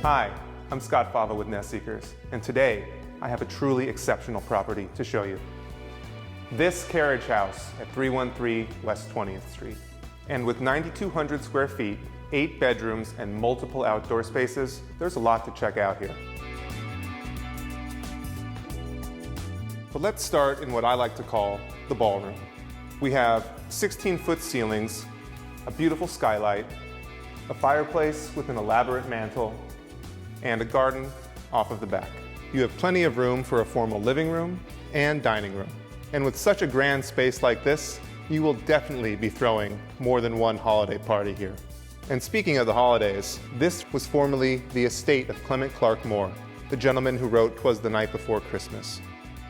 Hi, I'm Scott Fava with Nest Seekers, and today I have a truly exceptional property to show you. This Carriage house at 313 West 20th Street. And with 9,200 square feet, 8 bedrooms, and multiple outdoor spaces, there's a lot to check out here. But let's start in what I like to call the ballroom. We have 16-foot ceilings, a beautiful skylight, a fireplace with an elaborate mantel, and a garden off of the back. You have plenty of room for a formal living room and dining room. And with such a grand space like this, you will definitely be throwing more than one holiday party here. And speaking of the holidays, this was formerly the estate of Clement Clark Moore, the gentleman who wrote "'Twas the Night Before Christmas."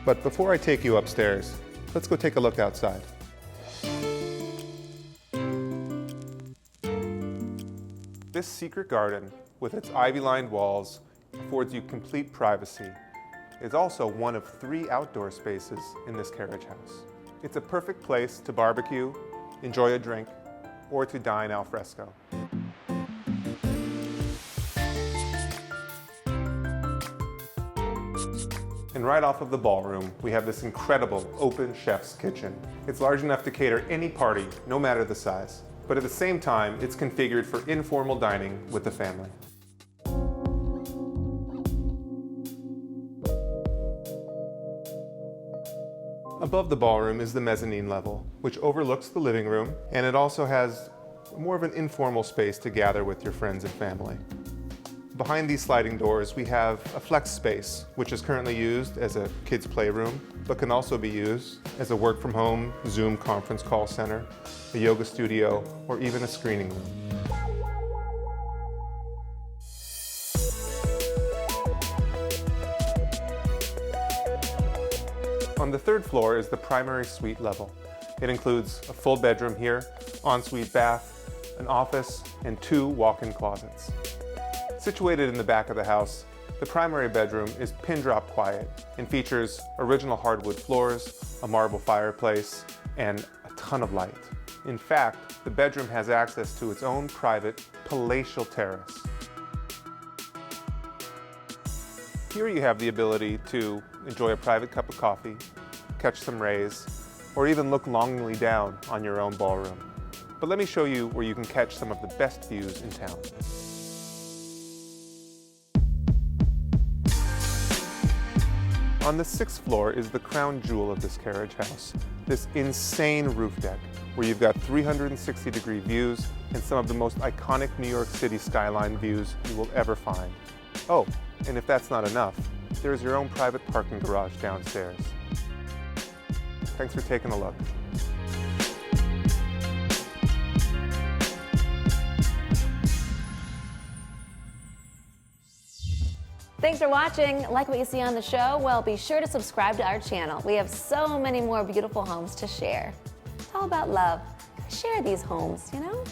But before I take you upstairs, let's go take a look outside. This secret garden, with its ivy-lined walls, affords you complete privacy. It's also one of 3 outdoor spaces in this Carriage house. It's a perfect place to barbecue, enjoy a drink, or to dine al fresco. And right off of the ballroom, we have this incredible open chef's kitchen. It's large enough to cater any party, no matter the size. But at the same time, it's configured for informal dining with the family. Above the ballroom is the mezzanine level, which overlooks the living room, and it also has more of an informal space to gather with your friends and family. Behind these sliding doors, we have a flex space, which is currently used as a kids' playroom, but can also be used as a work-from-home Zoom conference call center, a yoga studio, or even a screening room. On the 3rd floor is the primary suite level. It includes a full bedroom here, ensuite bath, an office, and 2 walk-in closets. Situated in the back of the house, the primary bedroom is pin-drop quiet and features original hardwood floors, a marble fireplace, and a ton of light. In fact, the bedroom has access to its own private palatial terrace. Here you have the ability to enjoy a private cup of coffee, catch some rays, or even look longingly down on your own ballroom. But let me show you where you can catch some of the best views in town. On the 6th floor is the crown jewel of this Carriage house, this insane roof deck, where you've got 360-degree views and some of the most iconic New York City skyline views you will ever find. Oh, and if that's not enough, there's your own private parking garage downstairs. Thanks for taking a look. Thanks for watching. Like what you see on the show? Well, be sure to subscribe to our channel. We have so many more beautiful homes to share. It's all about love. Share these homes, you know?